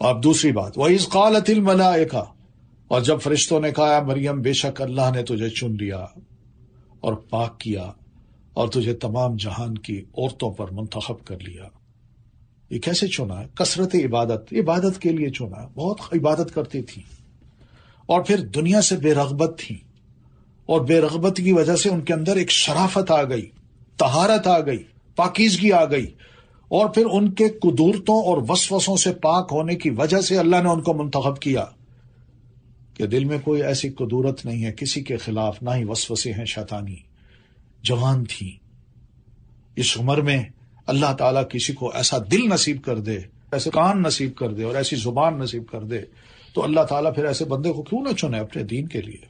اب دوسری بات، وَإِذْ قَالَتِ الْمَلَائِكَةُ، اور جب فرشتوں نے کہا مریم بے شک اللہ نے تجھے چن لیا اور پاک کیا اور تجھے تمام جہان کی عورتوں پر منتخب کر لیا۔ یہ کیسے چنا ہے؟ کثرت عبادت کے لیے چنا ہے، بہت عبادت کرتی تھی اور پھر دنیا سے بے رغبت تھی، اور بے رغبت کی وجہ سے ان کے اندر ایک شرافت آ گئی، طہارت آ گئی، پاکیزگی آ گئی، اور پھر ان کے قدورتوں اور وسوسوں سے پاک ہونے کی وجہ سے اللہ نے ان کو منتخب کیا کہ دل میں کوئی ایسی قدورت نہیں ہے کسی کے خلاف، نہ ہی وسوسے ہیں شیطانی۔ جوان تھی، اس عمر میں اللہ تعالیٰ کسی کو ایسا دل نصیب کر دے، ایسے کان نصیب کر دے اور ایسی زبان نصیب کر دے تو اللہ تعالیٰ پھر ایسے بندے کو کیوں نہ چنے اپنے دین کے لیے۔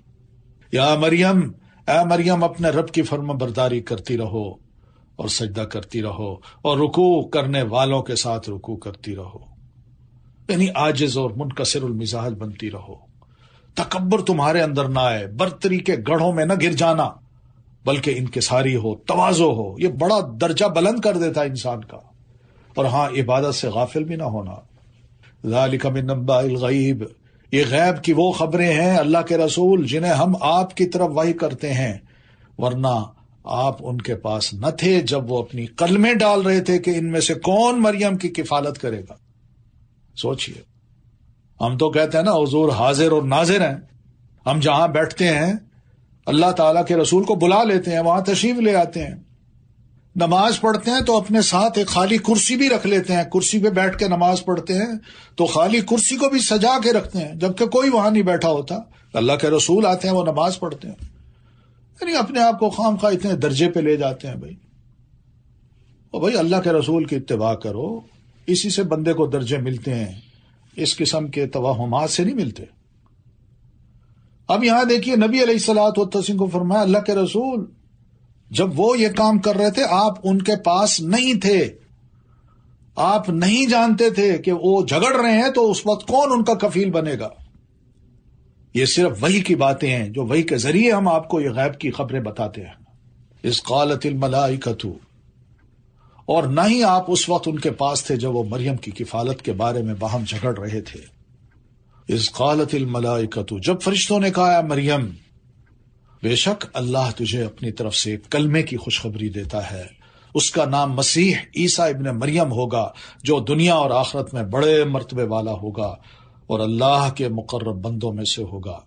یا مریم، اے مریم اپنے رب کی فرما برداری کرتی رہو اور سجدہ کرتی رہو اور رکوع کرنے والوں کے ساتھ رکوع کرتی رہو، یعنی عاجز اور منکسر المزاج بنتی رہو۔ تکبر تمہارے اندر نہ آئے، برتری کے گڑھوں میں نہ گر جانا، بلکہ انکساری ہو، تواضع ہو۔ یہ بڑا درجہ بلند کر دیتا ہے انسان کا۔ اور ہاں، عبادت سے غافل بھی نہ ہونا۔ ذالک من انباء الغیب، یہ غیب کی وہ خبریں ہیں اللہ کے رسول جنہیں ہم آپ کی طرف وحی کرتے ہیں، ورنہ آپ ان کے پاس نہ تھے جب وہ اپنی قلمیں ڈال رہے تھے کہ ان میں سے کون مریم کی کفالت کرے گا۔ سوچئے، ہم تو کہتے ہیں نا حضور حاضر اور ناظر ہیں، ہم جہاں بیٹھتے ہیں اللہ تعالیٰ کے رسول کو بلا لیتے ہیں، وہاں تشریف لے آتے ہیں، نماز پڑھتے ہیں تو اپنے ساتھ ایک خالی کرسی بھی رکھ لیتے ہیں، کرسی پہ بیٹھ کے نماز پڑھتے ہیں تو خالی کرسی کو بھی سجا کے رکھتے ہیں جبکہ کوئی وہاں نہیں بیٹھا ہوتا۔ اللہ کے رسول آتے ہیں، وہ نماز پڑھتے ہیں، یعنی اپنے آپ کو خام خواہ اتنے درجے پہ لے جاتے ہیں۔ بھائی اللہ کے رسول کی اتباع کرو، اسی سے بندے کو درجے ملتے ہیں، اس قسم کے توہمات سے نہیں ملتے۔ اب یہاں دیکھیے نبی علیہ الصلوۃ والتسلیم کو فرمایا اللہ کے رسول جب وہ یہ کام کر رہے تھے آپ ان کے پاس نہیں تھے، آپ نہیں جانتے تھے کہ وہ جھگڑ رہے ہیں، تو اس وقت کون ان کا کفیل بنے گا؟ یہ صرف وحی کی باتیں ہیں جو وحی کے ذریعے ہم آپ کو یہ غیب کی خبریں بتاتے ہیں۔ اذ قالت الملائکۃ، اور نہ ہی آپ اس وقت ان کے پاس تھے جب وہ مریم کی کفالت کے بارے میں باہم جھگڑ رہے تھے۔ اذ قالت الملائکۃ، جب فرشتوں نے کہا مریم بے شک اللہ تجھے اپنی طرف سے ایک کلمے کی خوشخبری دیتا ہے، اس کا نام مسیح عیسیٰ ابن مریم ہوگا، جو دنیا اور آخرت میں بڑے مرتبے والا ہوگا اور اللہ کے مقرب بندوں میں سے ہوگا۔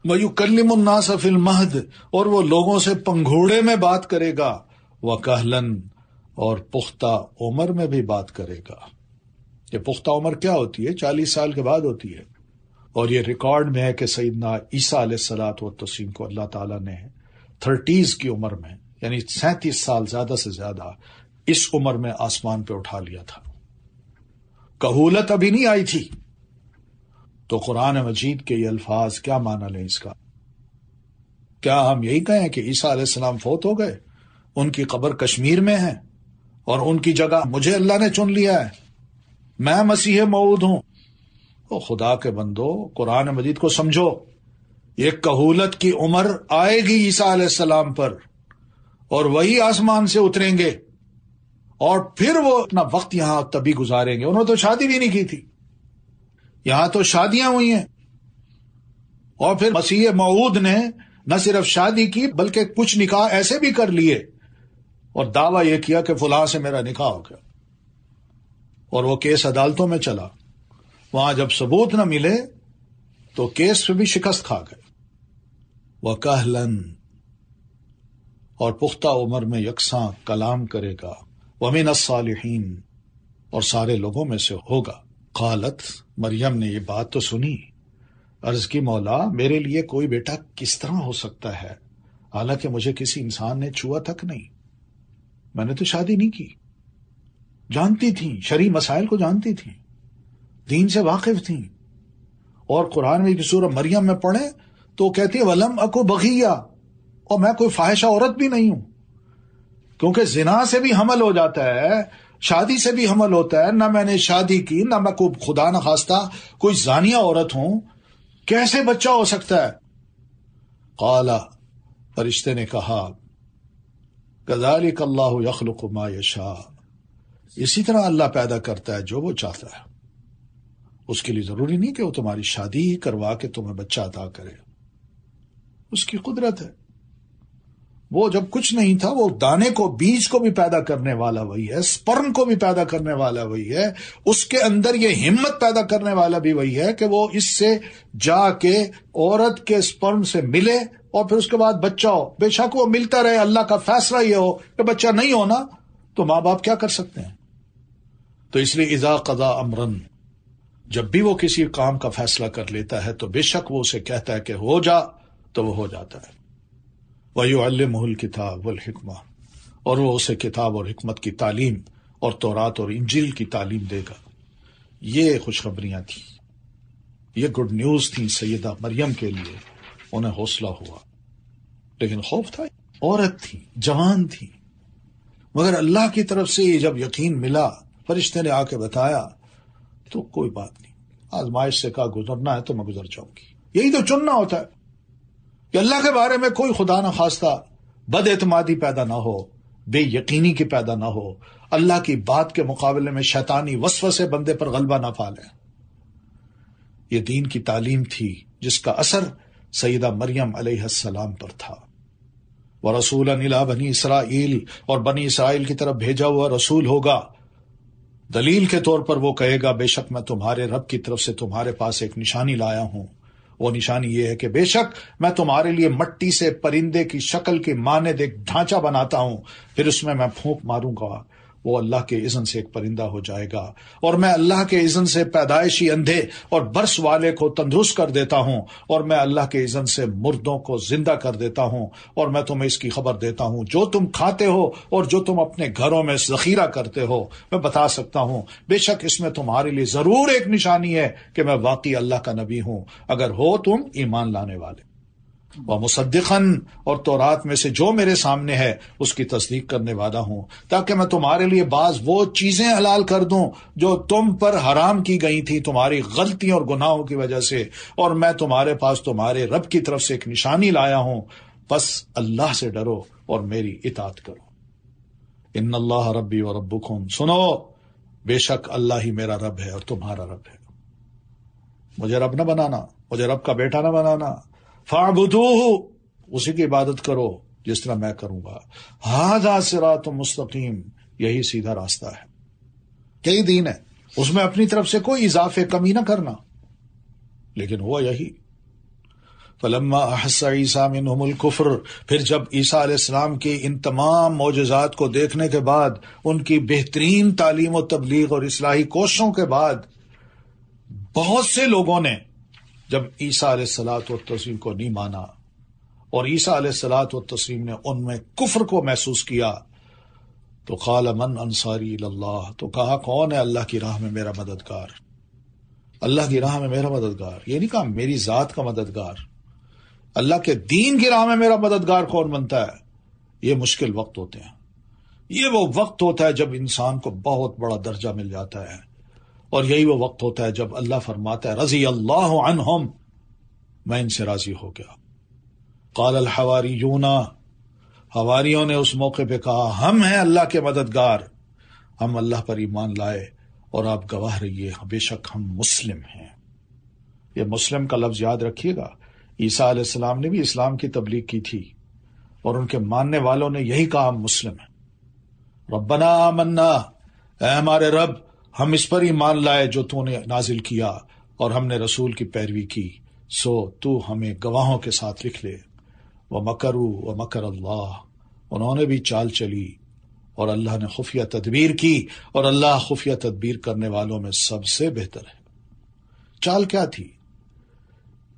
وَيُكَلِّمُ النَّاسَ فِي الْمَهْدِ، اور وہ لوگوں سے پنگھوڑے میں بات کرے گا، وَكَهْلًا، اور پختہ عمر میں بھی بات کرے گا۔ یہ پختہ عمر کیا ہوتی ہے؟ 40 سال کے بعد ہوتی ہے، اور یہ ریکارڈ میں ہے کہ سیدنا عیسیٰ علیہ الصلوۃ والتسلیم کو اللہ تعالیٰ نے 30s کی عمر میں، یعنی 37 سال زیادہ سے زیادہ اس عمر میں آسمان پہ اٹھا لیا تھا۔ کہولت ابھی نہیں آئی تھی۔ تو قرآن مجید کے یہ الفاظ کیا معنی لیں اس کا؟ کیا ہم یہی کہیں کہ عیسیٰ علیہ السلام فوت ہو گئے، ان کی قبر کشمیر میں ہے اور ان کی جگہ مجھے اللہ نے چن لیا ہے، میں مسیح موعود ہوں؟ او خدا کے بندو، قرآن مجید کو سمجھو۔ یہ کہولت کی عمر آئے گی عیسیٰ علیہ السلام پر، اور وہی آسمان سے اتریں گے اور پھر وہ اپنا وقت یہاں تبھی گزاریں گے۔ انہوں نے تو شادی بھی نہیں کی تھی، یہاں تو شادیاں ہوئی ہیں، اور پھر مسیح موعود نے نہ صرف شادی کی بلکہ کچھ نکاح ایسے بھی کر لیے اور دعویٰ یہ کیا کہ فلاں سے میرا نکاح ہو گیا، اور وہ کیس عدالتوں میں چلا، وہاں جب ثبوت نہ ملے تو کیس پہ بھی شکست کھا گئے۔ وَكَهْلًا، اور پختہ عمر میں یکساں کلام کرے گا، وَمِنَ الصَّالِحِينَ، اور سارے لوگوں میں سے ہوگا۔ قالت، مریم نے یہ بات تو سنی، عرض کی مولا میرے لیے کوئی بیٹا کس طرح ہو سکتا ہے، حالانکہ مجھے کسی انسان نے چھوا تک نہیں، میں نے تو شادی نہیں کی۔ جانتی تھیں، شرعی مسائل کو جانتی تھیں، دین سے واقف تھیں، اور قرآن میں سورہ مریم میں پڑھیں تو کہتی ہے وَلَمْ أَكُ بَغِيًّا، اور میں کوئی فاحشہ عورت بھی نہیں ہوں، کیونکہ زنا سے بھی حمل ہو جاتا ہے، شادی سے بھی حمل ہوتا ہے، نہ میں نے شادی کی، نہ میں کوئی خدا نہ خواستہ کوئی زانیہ عورت ہوں، کیسے بچہ ہو سکتا ہے؟ قال، فرشتے نے کہا كَذَلِكَ اللَّهُ يَخْلُقُ مَا يَشَاءُ، اسی طرح اللہ پیدا کرتا ہے جو وہ چاہتا ہے۔ اس کے لیے ضروری نہیں کہ وہ تمہاری شادی ہی کروا کے تمہیں بچہ عطا کرے، اس کی قدرت ہے۔ وہ جب کچھ نہیں تھا، وہ دانے کو، بیج کو بھی پیدا کرنے والا وہی ہے، سپرم کو بھی پیدا کرنے والا وہی ہے، اس کے اندر یہ ہمت پیدا کرنے والا بھی وہی ہے کہ وہ اس سے جا کے عورت کے سپرم سے ملے اور پھر اس کے بعد بچہ ہو۔ بے شک وہ ملتا رہے، اللہ کا فیصلہ یہ ہو کہ بچہ نہیں ہونا تو ماں باپ کیا کر سکتے ہیں؟ تو اس لیے اذا قضا امرن، جب بھی وہ کسی کام کا فیصلہ کر لیتا ہے تو بے شک وہ اسے کہتا ہے کہ ہو جا تو وہ ہو جاتا ہے۔ وَيُعَلِّمُهُ الْكِتَابَ وَالْحِكْمَةَ، اور وہ اسے کتاب اور حکمت کی تعلیم اور تورات اور انجیل کی تعلیم دے گا۔ یہ خوشخبریاں تھیں، یہ گڈ نیوز تھیں سیدہ مریم کے لیے، انہیں حوصلہ ہوا، لیکن خوف تھا۔ عورت تھی، جوان تھی، مگر اللہ کی طرف سے جب یقین ملا، فرشتے نے آ کے بتایا تو کوئی بات نہیں، آزمائش سے کہا گزرنا ہے تو میں گزر جاؤں گی۔ یہی تو چننا ہوتا ہے کہ اللہ کے بارے میں کوئی خدا نہ خواستہ بد اعتمادی پیدا نہ ہو، بے یقینی کی پیدا نہ ہو، اللہ کی بات کے مقابلے میں شیطانی وسوسے بندے پر غلبہ نہ پا لیں۔ یہ دین کی تعلیم تھی جس کا اثر سیدہ مریم علیہ السلام پر تھا۔ وَرَسُولًا إِلَىٰ بَنِي إِسْرَائِيل، اور بنی اسرائیل کی طرف بھیجا ہوا رسول ہوگا۔ دلیل کے طور پر وہ کہے گا بے شک میں تمہارے رب کی طرف سے تمہارے پاس ایک نشانی لایا ہوں۔ وہ نشانی یہ ہے کہ بے شک میں تمہارے لیے مٹی سے پرندے کی شکل کی مانند ایک ڈھانچہ بناتا ہوں، پھر اس میں پھونک ماروں گا، وہ اللہ کے اذن سے ایک پرندہ ہو جائے گا، اور میں اللہ کے اذن سے پیدائشی اندھے اور برس والے کو تندرست کر دیتا ہوں، اور میں اللہ کے اذن سے مردوں کو زندہ کر دیتا ہوں، اور میں تمہیں اس کی خبر دیتا ہوں جو تم کھاتے ہو اور جو تم اپنے گھروں میں ذخیرہ کرتے ہو، میں بتا سکتا ہوں بے شک اس میں تمہارے لیے ضرور ایک نشانی ہے کہ میں واقعی اللہ کا نبی ہوں، اگر ہو تم ایمان لانے والے۔ وَمُصَدِّقًا، اور تورات میں سے جو میرے سامنے ہے اس کی تصدیق کرنے والا ہوں، تاکہ میں تمہارے لیے بعض وہ چیزیں حلال کر دوں جو تم پر حرام کی گئی تھی تمہاری غلطیوں اور گناہوں کی وجہ سے، اور میں تمہارے پاس تمہارے رب کی طرف سے ایک نشانی لایا ہوں، بس اللہ سے ڈرو اور میری اطاعت کرو۔ ان اللہ ربی و ربکم، سنو بے شک اللہ ہی میرا رب ہے اور تمہارا رب ہے۔ مجھے رب نہ بنانا، مجھے رب کا بیٹا نہ بنانا، فَاعْبُدُوهُ، اسی کی عبادت کرو جس طرح میں کروں گا۔ ھذا صراط مستقیم، یہی سیدھا راستہ ہے، یہی دین ہے، اس میں اپنی طرف سے کوئی اضافے کمی نہ کرنا، لیکن ہوا یہی۔ فَلَمَّا أَحَسَّ عِيسَىٰ مِنْهُمُ الْكُفْرَ، پھر جب عیسیٰ علیہ السلام کی ان تمام معجزات کو دیکھنے کے بعد، ان کی بہترین تعلیم و تبلیغ اور اصلاحی کوششوں کے بعد، بہت سے لوگوں نے جب عیسیٰ علیہ الصلوۃ والتسلیم کو نہیں مانا اور عیسیٰ علیہ الصلوۃ والتسلیم نے ان میں کفر کو محسوس کیا، تو قال من انصاری اللہ، تو کہا کون ہے اللہ کی راہ میں میرا مددگار؟ اللہ کی راہ میں میرا مددگار، یہ نہیں کہا میری ذات کا مددگار، اللہ کے دین کی راہ میں میرا مددگار کون بنتا ہے؟ یہ مشکل وقت ہوتے ہیں، یہ وہ وقت ہوتا ہے جب انسان کو بہت بڑا درجہ مل جاتا ہے، اور یہی وہ وقت ہوتا ہے جب اللہ فرماتا ہے رضی اللہ عنہم، میں ان سے راضی ہو گیا۔ قال الحواریون، حواریوں نے اس موقع پہ کہا ہم ہیں اللہ کے مددگار، ہم اللہ پر ایمان لائے اور آپ گواہ رہیے بے شک ہم مسلم ہیں۔ یہ مسلم کا لفظ یاد رکھیے گا، عیسیٰ علیہ السلام نے بھی اسلام کی تبلیغ کی تھی اور ان کے ماننے والوں نے یہی کہا ہم مسلم ہیں۔ ربنا آمنا، اے ہمارے رب ہم اس پر ایمان لائے جو تو نے نازل کیا اور ہم نے رسول کی پیروی کی، سو تو ہمیں گواہوں کے ساتھ لکھ لے۔ وَمَكَرُوا وَمَكَرَ اللَّهُ، انہوں نے بھی چال چلی اور اللہ نے خفیہ تدبیر کی، اور اللہ خفیہ تدبیر کرنے والوں میں سب سے بہتر ہے۔ چال کیا تھی؟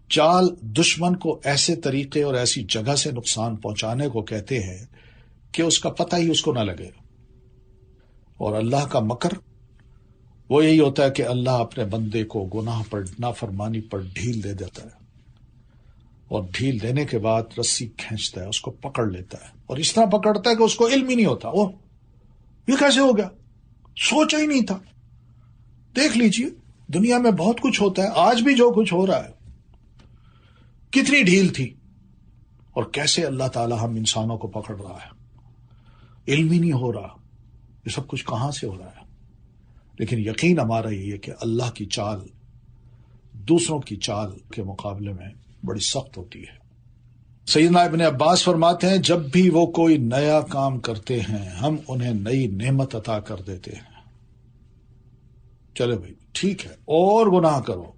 چال دشمن کو ایسے طریقے اور ایسی جگہ سے نقصان پہنچانے کو کہتے ہیں کہ اس کا پتہ ہی اس کو نہ لگے، اور اللہ کا مکر وہ یہی ہوتا ہے کہ اللہ اپنے بندے کو گناہ پر، نافرمانی پر ڈھیل دے دیتا ہے، اور ڈھیل دینے کے بعد رسی کھینچتا ہے، اس کو پکڑ لیتا ہے، اور اس طرح پکڑتا ہے کہ اس کو علم ہی نہیں ہوتا، اوہ یہ کیسے ہو گیا، سوچا ہی نہیں تھا۔ دیکھ لیجئے دنیا میں بہت کچھ ہوتا ہے، آج بھی جو کچھ ہو رہا ہے، کتنی ڈھیل تھی، اور کیسے اللہ تعالی ہم انسانوں کو پکڑ رہا ہے، علم ہی نہیں ہو رہا یہ سب کچھ کہاں سے ہو رہا ہے۔ لیکن یقین ہمارا یہ ہے کہ اللہ کی چال دوسروں کی چال کے مقابلے میں بڑی سخت ہوتی ہے۔ سیدنا ابن عباس فرماتے ہیں جب بھی وہ کوئی نیا کام کرتے ہیں ہم انہیں نئی نعمت عطا کر دیتے ہیں۔ چلے بھائی ٹھیک ہے، اور گناہ کرو،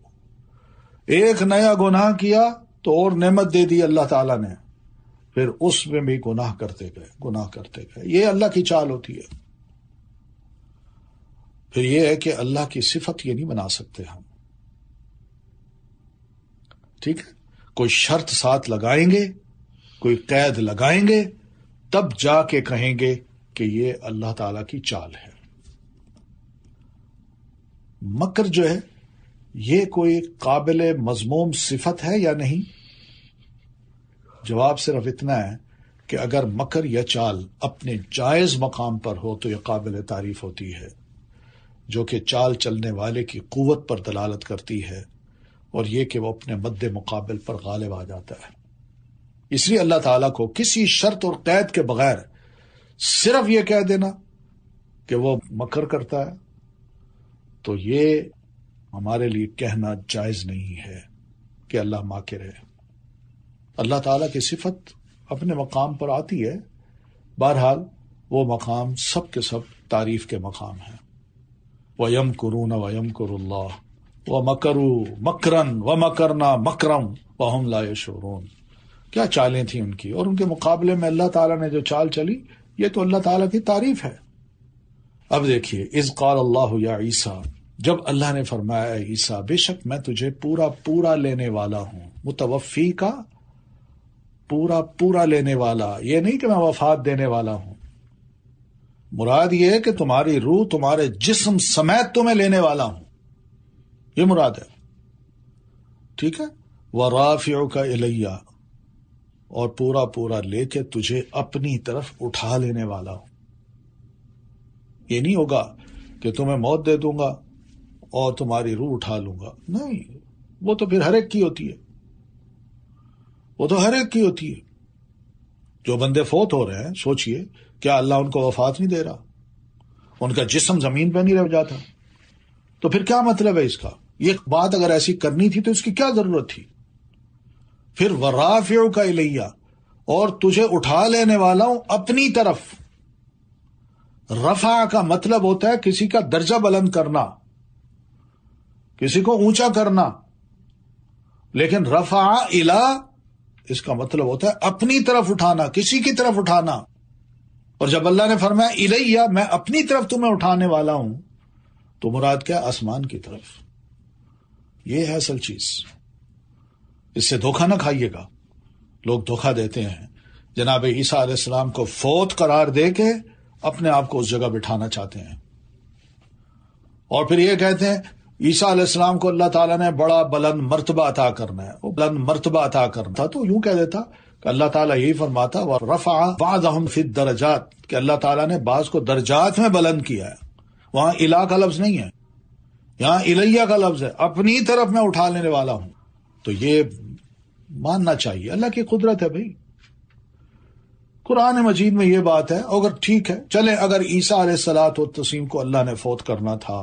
ایک نیا گناہ کیا تو اور نعمت دے دی اللہ تعالیٰ نے، پھر اس میں بھی گناہ کرتے گئے۔ یہ اللہ کی چال ہوتی ہے۔ پھر یہ ہے کہ اللہ کی صفت یہ نہیں بنا سکتے ہم، ٹھیک ہے؟ کوئی شرط ساتھ لگائیں گے، کوئی قید لگائیں گے، تب جا کے کہیں گے کہ یہ اللہ تعالی کی چال ہے۔ مکر جو ہے یہ کوئی قابل مذموم صفت ہے یا نہیں؟ جواب صرف اتنا ہے کہ اگر مکر یا چال اپنے جائز مقام پر ہو تو یہ قابل تعریف ہوتی ہے، جو کہ چال چلنے والے کی قوت پر دلالت کرتی ہے، اور یہ کہ وہ اپنے مد مقابل پر غالب آ جاتا ہے۔ اس لیے اللہ تعالیٰ کو کسی شرط اور قید کے بغیر صرف یہ کہہ دینا کہ وہ مکر کرتا ہے، تو یہ ہمارے لیے کہنا جائز نہیں ہے کہ اللہ ماکر ہے۔ اللہ تعالیٰ کی صفت اپنے مقام پر آتی ہے، بہرحال وہ مقام سب کے سب تعریف کے مقام ہیں۔ وَيَمْكُرُونَ وَيَمْكُرُ اللَّهُ وَمَكَرُوا مَكْرًا وَمَكَرْنَا مَكْرًا وَهُمْ لَا يَشْعُرُونَ۔ کیا چالیں تھیں ان کی، اور ان کے مقابلے میں اللہ تعالیٰ نے جو چال چلی، یہ تو اللہ تعالیٰ کی تعریف ہے۔ اب دیکھیے، اذ قال اللہ یا عیسیٰ، جب اللہ نے فرمایا اے عیسیٰ بے شک میں تجھے پورا لینے والا ہوں۔ متوفی کا پورا لینے والا، یہ نہیں کہ میں وفات دینے والا ہوں، مراد یہ ہے کہ تمہاری روح تمہارے جسم سمیت تمہیں لینے والا ہوں، یہ مراد ہے، ٹھیک ہے؟ وَرَافِعُكَ إِلَيَّ، اور پورا لے کے تجھے اپنی طرف اٹھا لینے والا ہوں۔ یہ نہیں ہوگا کہ تمہیں موت دے دوں گا اور تمہاری روح اٹھا لوں گا، نہیں، وہ تو پھر ہر ایک کی ہوتی ہے، جو بندے فوت ہو رہے ہیں، سوچئے کیا اللہ ان کو وفات نہیں دے رہا؟ ان کا جسم زمین پہ نہیں رہ جاتا؟ تو پھر کیا مطلب ہے اس کا؟ یہ بات اگر ایسی کرنی تھی تو اس کی کیا ضرورت تھی؟ پھر وَرَافِعُكَ إِلَيَّ، اور تجھے اٹھا لینے والا ہوں اپنی طرف۔ رفع کا مطلب ہوتا ہے کسی کا درجہ بلند کرنا، کسی کو اونچا کرنا، لیکن رفع الی اس کا مطلب ہوتا ہے اپنی طرف اٹھانا، کسی کی طرف اٹھانا۔ اور جب اللہ نے فرمایا الیہ، میں اپنی طرف تمہیں اٹھانے والا ہوں، تو مراد کیا؟ آسمان کی طرف۔ یہ ہے اصل چیز، اس سے دھوکہ نہ کھائیے گا۔ لوگ دھوکہ دیتے ہیں، جناب عیسیٰ علیہ السلام کو فوت قرار دے کے اپنے آپ کو اس جگہ بٹھانا چاہتے ہیں، اور پھر یہ کہتے ہیں عیسیٰ علیہ السلام کو اللہ تعالیٰ نے بڑا بلند مرتبہ عطا کرنا ہے، وہ بلند مرتبہ عطا کرنا تھا تو یوں کہہ دیتا کہ اللہ تعالیٰ یہی فرماتا وَرَفَعَ بَعْضَهُمْ فِي الدَّرَجَاتِ، کہ اللہ تعالیٰ نے بعض کو درجات میں بلند کیا ہے۔ وہاں الہ کا لفظ نہیں ہے، یہاں الیہ کا لفظ ہے، اپنی طرف میں اٹھا لینے والا ہوں۔ تو یہ ماننا چاہیے، اللہ کی قدرت ہے بھائی، قرآن مجید میں یہ بات ہے۔ اگر ٹھیک ہے چلے، اگر عیسیٰ علیہ الصلوۃ والتسلیم کو اللہ نے فوت کرنا تھا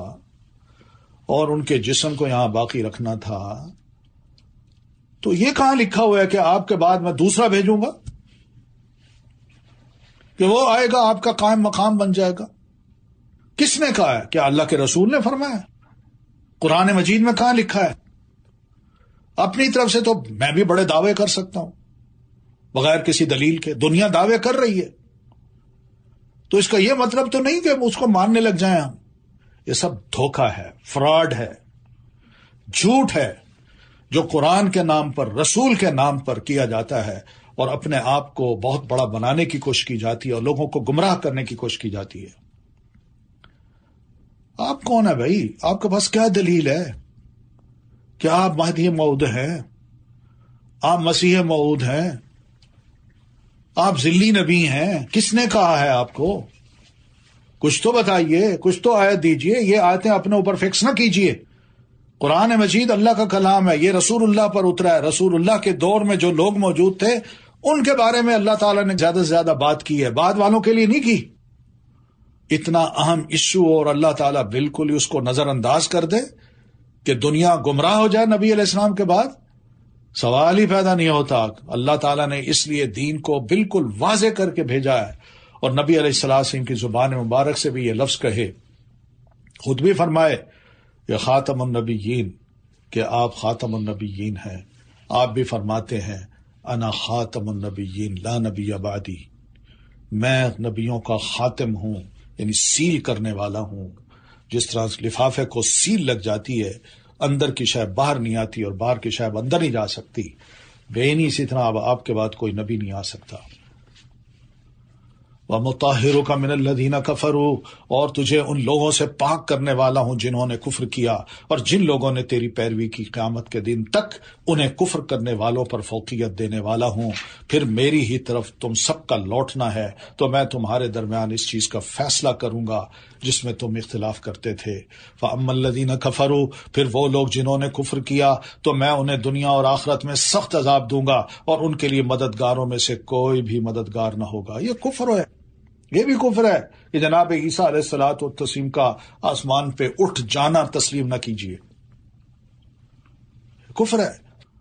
اور ان کے جسم کو یہاں باقی رکھنا تھا، تو یہ کہاں لکھا ہوا ہے کہ آپ کے بعد میں دوسرا بھیجوں گا، کہ وہ آئے گا آپ کا قائم مقام بن جائے گا؟ کس نے کہا ہے؟ کیا اللہ کے رسول نے فرمایا؟ قرآن مجید میں کہاں لکھا ہے؟ اپنی طرف سے تو میں بھی بڑے دعوے کر سکتا ہوں بغیر کسی دلیل کے، دنیا دعوے کر رہی ہے، تو اس کا یہ مطلب تو نہیں کہ اس کو ماننے لگ جائیں ہم۔ یہ سب دھوکہ ہے، فراڈ ہے، جھوٹ ہے، جو قرآن کے نام پر، رسول کے نام پر کیا جاتا ہے، اور اپنے آپ کو بہت بڑا بنانے کی کوشش کی جاتی ہے اور لوگوں کو گمراہ کرنے کی کوشش کی جاتی ہے۔ آپ کون ہے بھائی؟ آپ کے پاس کیا دلیل ہے؟ کیا آپ مہدی موعود ہیں؟ آپ مسیح موعود ہیں؟ آپ ذلی نبی ہیں؟ کس نے کہا ہے آپ کو؟ کچھ تو بتائیے، کچھ تو آیت دیجئے۔ یہ آیتیں اپنے اوپر فکس نہ کیجئے۔ قرآن مجید اللہ کا کلام ہے، یہ رسول اللہ پر اترا ہے۔ رسول اللہ کے دور میں جو لوگ موجود تھے ان کے بارے میں اللہ تعالیٰ نے زیادہ سے زیادہ بات کی ہے، بعد والوں کے لیے نہیں کی۔ اتنا اہم ایشو اور اللہ تعالیٰ بالکل ہی اس کو نظر انداز کر دے، کہ دنیا گمراہ ہو جائے نبی علیہ السلام کے بعد؟ سوال ہی پیدا نہیں ہوتا۔ اللہ تعالیٰ نے اس لیے دین کو بالکل واضح کر کے بھیجا ہے، اور نبی علیہ السلام کی زبان مبارک سے بھی یہ لفظ کہے، خود بھی فرمائے کہ خاتم النبیین، کہ آپ خاتم النبیین ہیں۔ آپ بھی فرماتے ہیں انا خاتم النبیین لا نبی بعدی، میں نبیوں کا خاتم ہوں، یعنی سیل کرنے والا ہوں۔ جس طرح لفافے کو سیل لگ جاتی ہے، اندر کی شے باہر نہیں آتی اور باہر کی شے اندر نہیں جا سکتی، بے اسی طرح اب آپ کے بعد کوئی نبی نہیں آ سکتا۔ وَمُطَهِّرُكَ مِنَ الَّذِينَ كَفَرُوا، اور تجھے ان لوگوں سے پاک کرنے والا ہوں جنہوں نے کفر کیا، اور جن لوگوں نے تیری پیروی کی قیامت کے دن تک انہیں کفر کرنے والوں پر فوقیت دینے والا ہوں۔ پھر میری ہی طرف تم سب کا لوٹنا ہے، تو میں تمہارے درمیان اس چیز کا فیصلہ کروں گا جس میں تم اختلاف کرتے تھے۔ فَأَمَّا الَّذِينَ كَفَرُوا، پھر وہ لوگ جنہوں نے کفر کیا تو میں انہیں دنیا اور آخرت میں سخت عذاب دوں گا، اور ان کے لیے مددگاروں میں سے کوئی بھی مددگار نہ ہوگا۔ یہ کفر ہے، یہ بھی کفر ہے کہ جناب عیسیٰ علیہ الصلوۃ والتسلیم کا آسمان پہ اٹھ جانا تسلیم نہ کیجیے، کفر ہے۔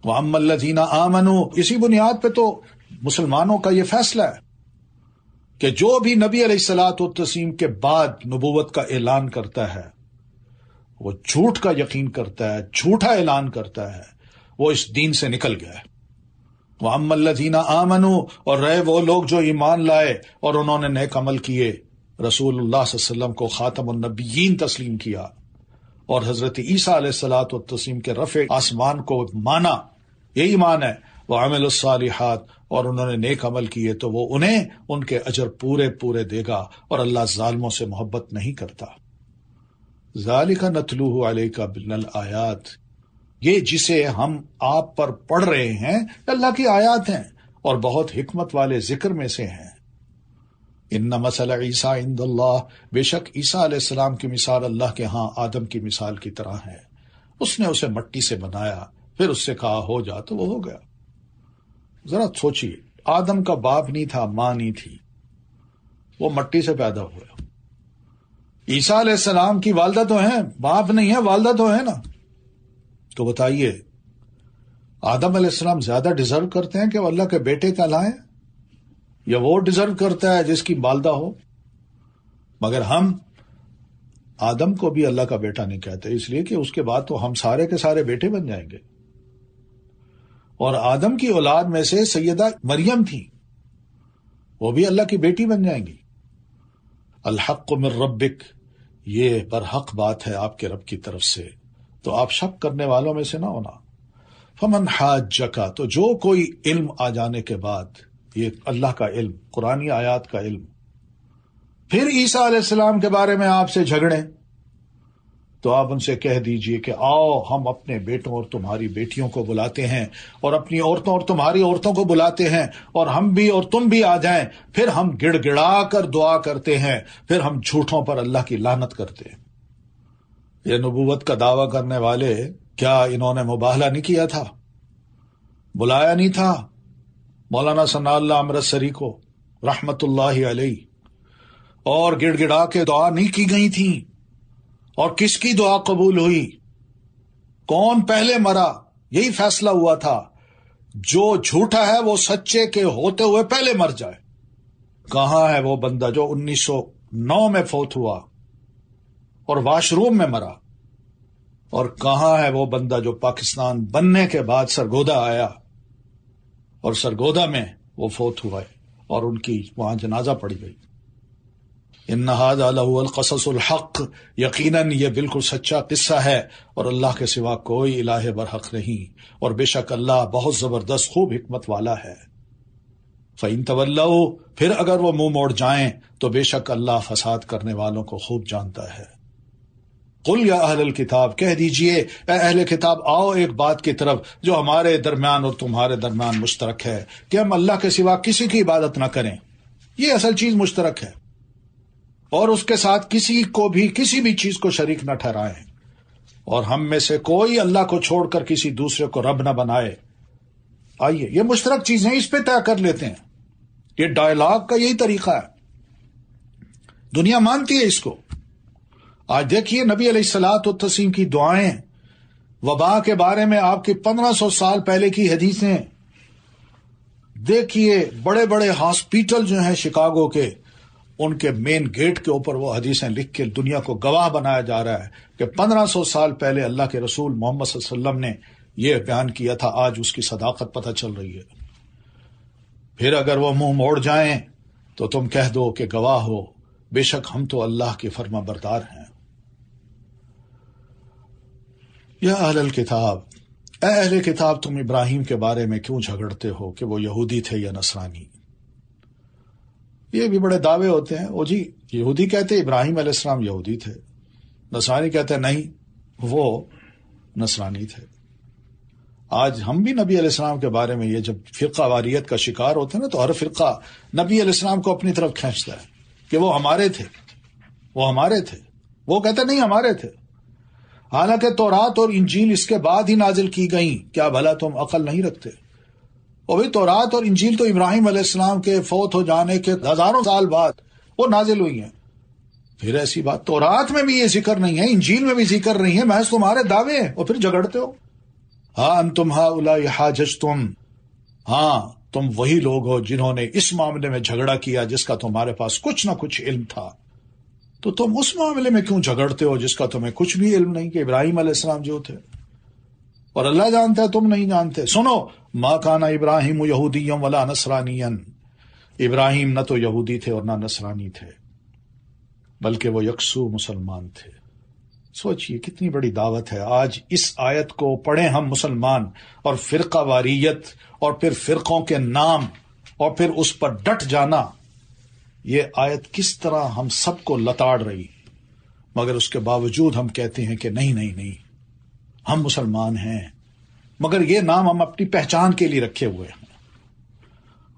وَأَمَّا الَّذِينَ آمَنُوا، اسی بنیاد پہ تو مسلمانوں کا یہ فیصلہ ہے کہ جو بھی نبی علیہ الصلوۃ والتسلیم کے بعد نبوت کا اعلان کرتا ہے وہ جھوٹ کا یقین کرتا ہے، جھوٹا اعلان کرتا ہے، وہ اس دین سے نکل گیا ہے۔ وَأَمَّا الَّذِينَ آمَنُوا، اور رہے وہ لوگ جو ایمان لائے اور انہوں نے نیک عمل کیے، رسول اللہ صلی اللہ علیہ وسلم کو خاتم النبیین تسلیم کیا اور حضرت عیسیٰ علیہ الصلوۃ والتسلیم کے رفع آسمان کو مانا، یہی ایمان ہے۔ وَعَمِلُوا الصَّالِحَاتِ، اور انہوں نے نیک عمل کیے تو وہ انہیں ان کے اجر پورے پورے دے گا، اور اللہ ظالموں سے محبت نہیں کرتا۔ ذَلِكَ نَتْلُوهُ عَلَيْكَ مِنَ الْآيَاتِ، یہ جسے ہم آپ پر پڑھ رہے ہیں اللہ کی آیات ہیں اور بہت حکمت والے ذکر میں سے ہیں۔ ان مثل عیسیٰ عند اللہ، بے شک عیسیٰ علیہ السلام کی مثال اللہ کے ہاں آدم کی مثال کی طرح ہے۔ اس نے اسے مٹی سے بنایا، پھر اس سے کہا ہو جا تو وہ ہو گیا۔ ذرا سوچیے، آدم کا باپ نہیں تھا، ماں نہیں تھی، وہ مٹی سے پیدا ہوا۔ عیسیٰ علیہ السلام کی والدہ تو ہیں، باپ نہیں ہے، والدہ تو ہے نا۔ تو بتائیے، آدم علیہ السلام زیادہ ڈیزرو کرتے ہیں کہ وہ اللہ کے بیٹے کہلائیں، یا وہ ڈیزرو کرتا ہے جس کی والدہ ہو؟ مگر ہم آدم کو بھی اللہ کا بیٹا نہیں کہتے، اس لیے کہ اس کے بعد تو ہم سارے کے سارے بیٹے بن جائیں گے۔ اور آدم کی اولاد میں سے سیدہ مریم تھی، وہ بھی اللہ کی بیٹی بن جائیں گی۔ الحق من ربک، یہ برحق بات ہے آپ کے رب کی طرف سے، تو آپ شک کرنے والوں میں سے نہ ہونا۔ فمن حاجک، تو جو کوئی علم آ جانے کے بعد، یہ اللہ کا علم، قرآنی آیات کا علم، پھر عیسیٰ علیہ السلام کے بارے میں آپ سے جھگڑیں، تو آپ ان سے کہہ دیجئے کہ آؤ ہم اپنے بیٹوں اور تمہاری بیٹیوں کو بلاتے ہیں، اور اپنی عورتوں اور تمہاری عورتوں کو بلاتے ہیں، اور ہم بھی اور تم بھی آ جائیں، پھر ہم گڑ گڑا کر دعا کرتے ہیں، پھر ہم جھوٹوں پر اللہ کی لعنت کرتے ہیں۔ یہ نبوت کا دعویٰ کرنے والے، کیا انہوں نے مباہلہ نہیں کیا تھا؟ بلایا نہیں تھا مولانا ثناء اللہ امرتسری کو رحمت اللہ علیہ، اور گڑ گڑا کے دعا نہیں کی گئی تھی؟ اور کس کی دعا قبول ہوئی؟ کون پہلے مرا؟ یہی فیصلہ ہوا تھا، جو جھوٹا ہے وہ سچے کے ہوتے ہوئے پہلے مر جائے۔ کہاں ہے وہ بندہ جو 1909 میں فوت ہوا اور واش روم میں مرا؟ اور کہاں ہے وہ بندہ جو پاکستان بننے کے بعد سرگودا آیا اور سرگودا میں وہ فوت ہوا ہے اور ان کی وہاں جنازہ پڑی گئی؟ ان ھذا لہو القصص الحق، یقیناً یہ بالکل سچا قصہ ہے، اور اللہ کے سوا کوئی الہ برحق نہیں، اور بے شک اللہ بہت زبردست خوب حکمت والا ہے۔ فَإِن تَوَلَّوْا، پھر اگر وہ منہ موڑ جائیں تو بے شک اللہ فساد کرنے والوں کو خوب جانتا ہے۔ قل یا اہل الکتاب، کہہ دیجئے اے اہل کتاب، آؤ ایک بات کی طرف جو ہمارے درمیان اور تمہارے درمیان مشترک ہے، کہ ہم اللہ کے سوا کسی کی عبادت نہ کریں۔ یہ اصل چیز مشترک ہے، اور اس کے ساتھ کسی کو بھی کسی بھی چیز کو شریک نہ ٹھہرائیں، اور ہم میں سے کوئی اللہ کو چھوڑ کر کسی دوسرے کو رب نہ بنائے۔ آئیے، یہ مشترک چیزیں اس پہ طے کر لیتے ہیں۔ یہ ڈائلاگ کا یہی طریقہ ہے، دنیا مانتی ہے اس کو۔ آج دیکھیے نبی علیہ الصلوۃ والتسلیم کی دعائیں وبا کے بارے میں آپ کی 1500 سال پہلے کی حدیثیں دیکھیے. بڑے بڑے ہاسپٹل جو ہیں شکاگو کے، ان کے مین گیٹ کے اوپر وہ حدیثیں لکھ کے دنیا کو گواہ بنایا جا رہا ہے کہ 1500 سال پہلے اللہ کے رسول محمد صلی اللہ علیہ وسلم نے یہ بیان کیا تھا. آج اس کی صداقت پتہ چل رہی ہے. پھر اگر وہ منہ موڑ جائیں تو تم کہہ دو کہ گواہ ہو، بے شک ہم تو اللہ کے فرما بردار ہیں. یا اہل الکتاب، اے اہل کتاب، تم ابراہیم کے بارے میں کیوں جھگڑتے ہو کہ وہ یہودی تھے یا نصرانی؟ یہ بھی بڑے دعوے ہوتے ہیں. وہ جی یہودی کہتے ابراہیم علیہ السلام یہودی تھے، نصرانی کہتے ہیں نہیں وہ نصرانی تھے. آج ہم بھی نبی علیہ السلام کے بارے میں یہ جب فرقہ واریت کا شکار ہوتے ہیں نا، تو ہر فرقہ نبی علیہ السلام کو اپنی طرف کھینچتا ہے کہ وہ ہمارے تھے، وہ ہمارے تھے. وہ کہتے نہیں ہمارے تھے، حالانکہ تورات اور انجیل اس کے بعد ہی نازل کی گئیں. کیا بھلا تم عقل نہیں رکھتے؟ اور وہی تورات اور انجیل تو ابراہیم علیہ السلام کے فوت ہو جانے کے ہزاروں سال بعد وہ نازل ہوئی ہیں. پھر ایسی بات تورات میں بھی یہ ذکر نہیں ہے، انجیل میں بھی ذکر نہیں ہے، محض تمہارے دعوے ہیں اور پھر جھگڑتے ہو. ہاں انتم ہؤلاء حاججتم، ہاں تم وہی لوگ ہو جنہوں نے اس معاملے میں جھگڑا کیا جس کا تمہارے پاس کچھ نہ کچھ علم تھا. تو تم اس معاملے میں کیوں جھگڑتے ہو جس کا تمہیں کچھ بھی علم نہیں کہ ابراہیم علیہ السلام جو تھے اور اللہ جانتا ہے تم نہیں جانتے. سنو، ما کان ابراہیم یہودیا ولا نصرانیا، ابراہیم نہ تو یہودی تھے اور نہ نصرانی تھے بلکہ وہ یکسو مسلمان تھے. سوچئے کتنی بڑی دعوت ہے. آج اس آیت کو پڑھیں ہم مسلمان، اور فرقہ واریت اور پھر فرقوں کے نام اور پھر اس پر ڈٹ جانا، یہ آیت کس طرح ہم سب کو لتاڑ رہی. مگر اس کے باوجود ہم کہتے ہیں کہ نہیں نہیں نہیں ہم مسلمان ہیں. مگر یہ نام ہم اپنی پہچان کے لیے رکھے ہوئے ہیں.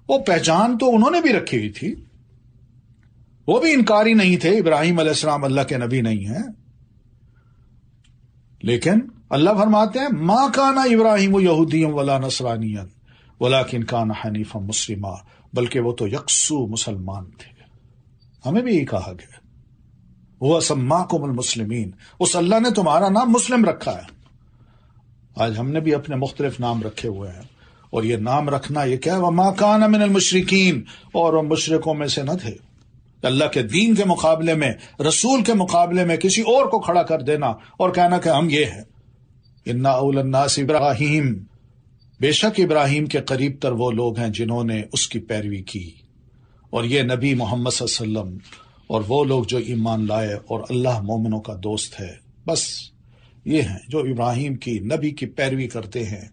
وہ پہچان تو انہوں نے بھی رکھی ہوئی تھی، وہ بھی انکاری نہیں تھے ابراہیم علیہ السلام اللہ کے نبی نہیں ہیں. لیکن اللہ فرماتے ہیں ما کان ابراہیم یہودیا ولا نصرانیا ولکن کان حنیفا مسلما، بلکہ وہ تو یکسو مسلمان تھے. ہمیں بھی یہ کہا گیا وہ سماکم المسلمین، اس اللہ نے تمہارا نام مسلم رکھا ہے. آج ہم نے بھی اپنے مختلف نام رکھے ہوئے ہیں، اور یہ نام رکھنا یہ کیا ہے، وما کان من المشرکین، اور وہ مشرکوں میں سے نہ تھے. اللہ کے دین کے مقابلے میں، رسول کے مقابلے میں کسی اور کو کھڑا کر دینا اور کہنا کہ ہم یہ ہیں. انا اول الناس ابراہیم، بے شک ابراہیم کے قریب تر وہ لوگ ہیں جنہوں نے اس کی پیروی کی، اور یہ نبی محمد صلی اللہ علیہ وسلم اور وہ لوگ جو ایمان لائے اور اللہ مومنوں کا دوست ہے. بس یہ ہیں جو ابراہیم کی نبی کی پیروی کرتے ہیں،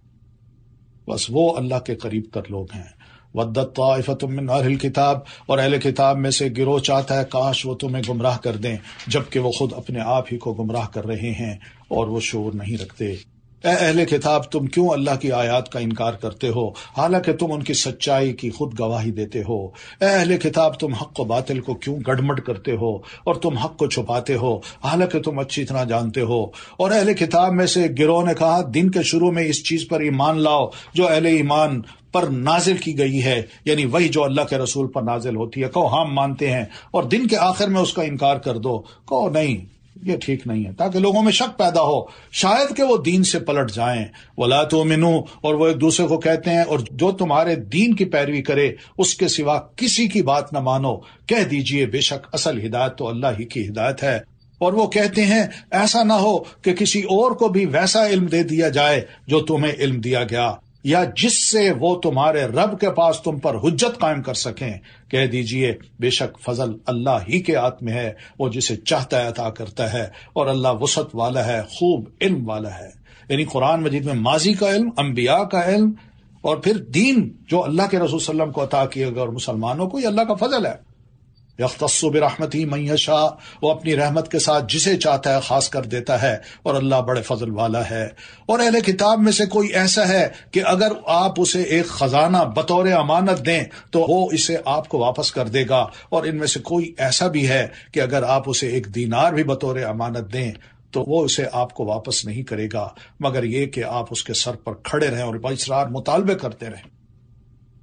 بس وہ اللہ کے قریب تر لوگ ہیں. ودت طائفۃ من اہل الکتاب، اور اہل کتاب میں سے گروہ چاہتا ہے کاش وہ تمہیں گمراہ کر دیں جبکہ وہ خود اپنے آپ ہی کو گمراہ کر رہے ہیں اور وہ شعور نہیں رکھتے. اے اہل کتاب، تم کیوں اللہ کی آیات کا انکار کرتے ہو حالانکہ تم ان کی سچائی کی خود گواہی دیتے ہو؟ اے اہل کتاب، تم حق و باطل کو کیوں گڑمڑ کرتے ہو اور تم حق کو چھپاتے ہو حالانکہ تم اچھی طرح جانتے ہو؟ اور اہل کتاب میں سے گروہ نے کہا دن کے شروع میں اس چیز پر ایمان لاؤ جو اہل ایمان پر نازل کی گئی ہے، یعنی وہی جو اللہ کے رسول پر نازل ہوتی ہے. کہو ہاں مانتے ہیں، اور دن کے آخر میں اس کا انکار کر دو. کہو نہیں یہ ٹھیک نہیں ہے، تاکہ لوگوں میں شک پیدا ہو شاید کہ وہ دین سے پلٹ جائیں. وَلَا تُؤْمِنُوا، اور وہ ایک دوسرے کو کہتے ہیں اور جو تمہارے دین کی پیروی کرے اس کے سوا کسی کی بات نہ مانو. کہہ دیجئے بے شک اصل ہدایت تو اللہ ہی کی ہدایت ہے. اور وہ کہتے ہیں ایسا نہ ہو کہ کسی اور کو بھی ویسا علم دے دیا جائے جو تمہیں علم دیا گیا، یا جس سے وہ تمہارے رب کے پاس تم پر حجت قائم کر سکیں. کہہ دیجئے بے شک فضل اللہ ہی کے ہاتھ میں ہے، وہ جسے چاہتا ہے عطا کرتا ہے، اور اللہ وسعت والا ہے، خوب علم والا ہے. یعنی قرآن مجید میں ماضی کا علم، انبیاء کا علم، اور پھر دین جو اللہ کے رسول صلی اللہ علیہ وسلم کو عطا کیا گیا اور مسلمانوں کو، یہ اللہ کا فضل ہے. یختص برحمتہ من یشاء، وہ اپنی رحمت کے ساتھ جسے چاہتا ہے خاص کر دیتا ہے، اور اللہ بڑے فضل والا ہے. اور اہل کتاب میں سے کوئی ایسا ہے کہ اگر آپ اسے ایک خزانہ بطور امانت دیں تو وہ اسے آپ کو واپس کر دے گا، اور ان میں سے کوئی ایسا بھی ہے کہ اگر آپ اسے ایک دینار بھی بطور امانت دیں تو وہ اسے آپ کو واپس نہیں کرے گا مگر یہ کہ آپ اس کے سر پر کھڑے رہیں اور باصرار مطالبے کرتے رہیں.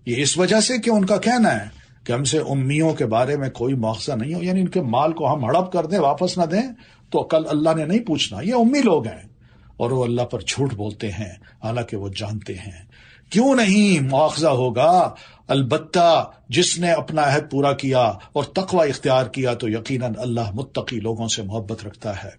یہ اس وجہ سے کہ ان کا کہنا ہے کہ ہم سے امیوں کے بارے میں کوئی مواخذہ نہیں ہو، یعنی ان کے مال کو ہم ہڑپ کر دیں واپس نہ دیں تو کل اللہ نے نہیں پوچھنا. یہ امی لوگ ہیں، اور وہ اللہ پر جھوٹ بولتے ہیں حالانکہ وہ جانتے ہیں۔ کیوں نہیں مواخذہ ہوگا؟ البتہ جس نے اپنا عہد پورا کیا اور تقوی اختیار کیا تو یقیناً اللہ متقی لوگوں سے محبت رکھتا ہے۔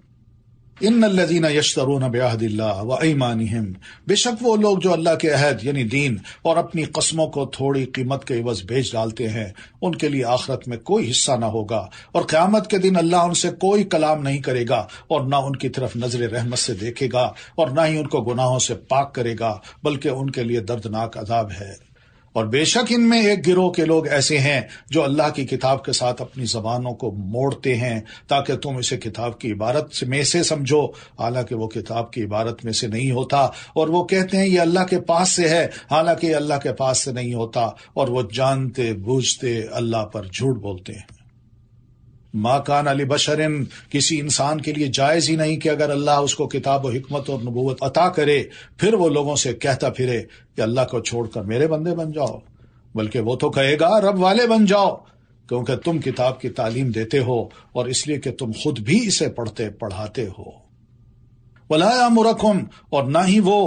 ان الذین یشترون بعہد اللہ وایمانہم، بے شک وہ لوگ جو اللہ کے عہد یعنی دین اور اپنی قسموں کو تھوڑی قیمت کے عوض بیچ ڈالتے ہیں، ان کے لیے آخرت میں کوئی حصہ نہ ہوگا، اور قیامت کے دن اللہ ان سے کوئی کلام نہیں کرے گا، اور نہ ان کی طرف نظر رحمت سے دیکھے گا، اور نہ ہی ان کو گناہوں سے پاک کرے گا، بلکہ ان کے لیے دردناک عذاب ہے۔ اور بے شک ان میں ایک گروہ کے لوگ ایسے ہیں جو اللہ کی کتاب کے ساتھ اپنی زبانوں کو موڑتے ہیں تاکہ تم اسے کتاب کی عبارت میں سے سمجھو، حالانکہ وہ کتاب کی عبارت میں سے نہیں ہوتا، اور وہ کہتے ہیں یہ اللہ کے پاس سے ہے، حالانکہ یہ اللہ کے پاس سے نہیں ہوتا، اور وہ جانتے بوجھتے اللہ پر جھوٹ بولتے ہیں۔ ما کان لبشر، کسی انسان کے لیے جائز ہی نہیں کہ اگر اللہ اس کو کتاب و حکمت اور نبوت عطا کرے پھر وہ لوگوں سے کہتا پھرے کہ اللہ کو چھوڑ کر میرے بندے بن جاؤ، بلکہ وہ تو کہے گا رب والے بن جاؤ، کیونکہ تم کتاب کی تعلیم دیتے ہو اور اس لیے کہ تم خود بھی اسے پڑھاتے ہو۔ ولا یامرکم، اور نہ ہی وہ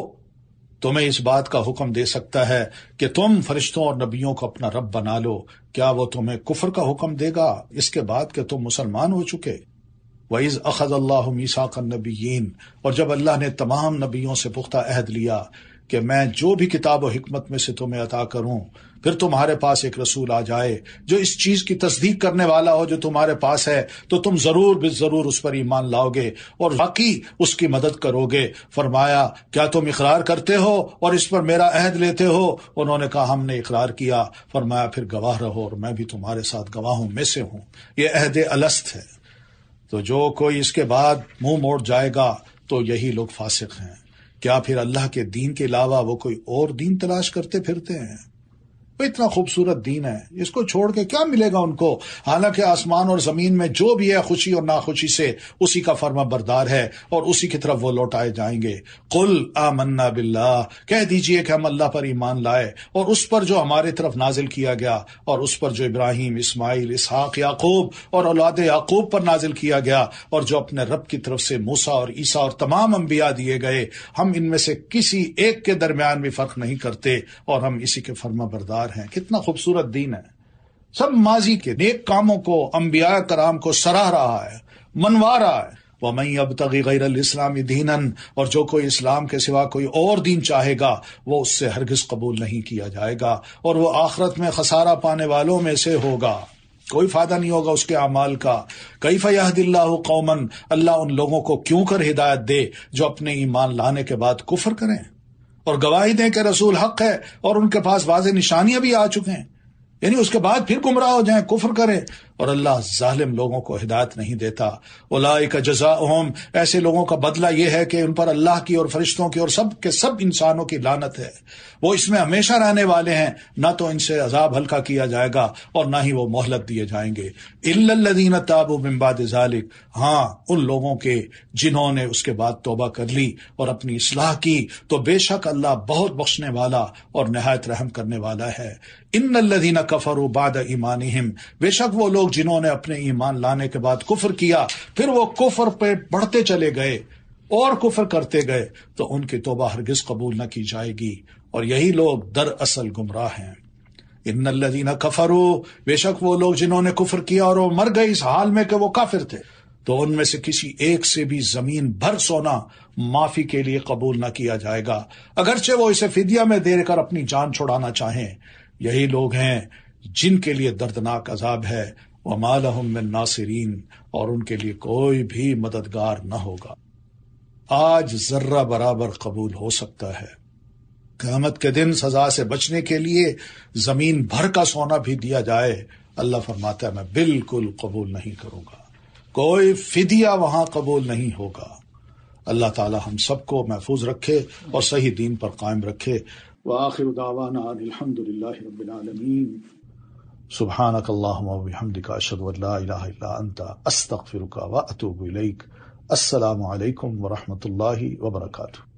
تمہیں اس بات کا حکم دے سکتا ہے کہ تم فرشتوں اور نبیوں کو اپنا رب بنا لو، کیا وہ تمہیں کفر کا حکم دے گا اس کے بعد کہ تم مسلمان ہو چکے؟ وَإِذْ أَخَذَ اللَّهُ مِيثَاقَ النَّبِيِّينَ، اور جب اللہ نے تمام نبیوں سے پختہ عہد لیا کہ میں جو بھی کتاب و حکمت میں سے تمہیں عطا کروں، پھر تمہارے پاس ایک رسول آ جائے جو اس چیز کی تصدیق کرنے والا ہو جو تمہارے پاس ہے، تو تم ضرور بالضرور اس پر ایمان لاؤ گے اور واقعی اس کی مدد کرو گے۔ فرمایا کیا تم اقرار کرتے ہو اور اس پر میرا عہد لیتے ہو؟ انہوں نے کہا ہم نے اقرار کیا۔ فرمایا پھر گواہ رہو اور میں بھی تمہارے ساتھ گواہوں میں سے ہوں۔ یہ عہد الست ہے، تو جو کوئی اس کے بعد منہ موڑ جائے گا تو یہی لوگ فاسق ہیں۔ کیا پھر اللہ کے دین کے علاوہ وہ کوئی اور دین تلاش کرتے پھرتے ہیں؟ اتنا خوبصورت دین ہے، اس کو چھوڑ کے کیا ملے گا ان کو؟ حالانکہ آسمان اور زمین میں جو بھی ہے خوشی اور ناخوشی سے اسی کا فرما بردار ہے اور اسی کی طرف وہ لوٹائے جائیں گے۔ قل آمنا باللہ، کہہ دیجئے کہ ہم اللہ پر ایمان لائے اور اس پر جو ہمارے طرف نازل کیا گیا اور اس پر جو ابراہیم، اسماعیل، اسحاق، یعقوب اور اولاد یعقوب پر نازل کیا گیا اور جو اپنے رب کی طرف سے موسیٰ اور عیسیٰ اور تمام انبیاء دیے گئے، ہم ان میں سے کسی ایک کے درمیان بھی فرق نہیں کرتے اور ہم اسی کے فرما بردار ہیں۔ کتنا خوبصورت دین ہے، سب ماضی کے نیک کاموں کو انبیاء کرام کو سراہ رہا ہے، منوا رہا ہے۔ وَمَن يَبْتَغِ غَيْرَ الْإِسْلَامِ دِينًا، اور جو کوئی اسلام کے سوا کوئی اور دین چاہے گا وہ اس سے ہرگز قبول نہیں کیا جائے گا اور وہ آخرت میں خسارہ پانے والوں میں سے ہوگا، کوئی فائدہ نہیں ہوگا اس کے اعمال کا۔ کیف یہدی اللہ قوما، اللہ ان لوگوں کو کیوں کر ہدایت دے جو اپنے ایمان لانے کے بعد کفر کریں اور گواہی دیں کہ رسول حق ہے اور ان کے پاس واضح نشانیاں بھی آ چکے ہیں، یعنی اس کے بعد پھر گمراہ ہو جائیں، کفر کریں، اور اللہ ظالم لوگوں کو ہدایت نہیں دیتا۔ اولئک جزاؤہم، ایسے لوگوں کا بدلہ یہ ہے کہ ان پر اللہ کی اور فرشتوں کی اور سب کے سب انسانوں کی لعنت ہے، وہ اس میں ہمیشہ رہنے والے ہیں، نہ تو ان سے عذاب ہلکا کیا جائے گا اور نہ ہی وہ مہلت دیے جائیں گے۔ الا الذین تابوا من بعد ذلک، ہاں ان لوگوں کے جنہوں نے اس کے بعد توبہ کر لی اور اپنی اصلاح کی تو بے شک اللہ بہت بخشنے والا اور نہایت رحم کرنے والا ہے۔ ان الذین کفروا بعد ایمانہم، بے شک وہ لوگ جنہوں نے اپنے ایمان لانے کے بعد کفر کیا پھر وہ کفر پہ بڑھتے چلے گئے اور کفر کرتے گئے تو ان کی توبہ ہرگز قبول نہ کی جائے گی، اور یہی لوگ دراصل گمراہ ہیں۔ ان الذین کفروا، بے شک وہ لوگ جنہوں نے کفر کیا اور وہ مر گئے اس حال میں کہ وہ کافر تھے، تو ان میں سے کسی ایک سے بھی زمین بھر سونا معافی کے لیے قبول نہ کیا جائے گا، اگرچہ وہ اسے فدیہ میں دے کر اپنی جان چھڑانا چاہیں۔ یہی لوگ ہیں جن کے لیے دردناک عذاب ہے، وما لهم من ناصرین، اور ان کے لیے کوئی بھی مددگار نہ ہوگا۔ آج ذرہ برابر قبول ہو سکتا ہے، قیامت کے دن سزا سے بچنے کے لیے زمین بھر کا سونا بھی دیا جائے، اللہ فرماتا ہے میں بالکل قبول نہیں کروں گا، کوئی فدیہ وہاں قبول نہیں ہوگا۔ اللہ تعالی ہم سب کو محفوظ رکھے اور صحیح دین پر قائم رکھے۔ وآخر دعوانا ان الحمد للہ رب العالمین۔ سبحانک اللہم وبحمدک، اشہد ان لا الہ الا انت، استغفرک واتوب الیک۔ السلام علیکم ورحمۃ اللہ وبرکاتہ۔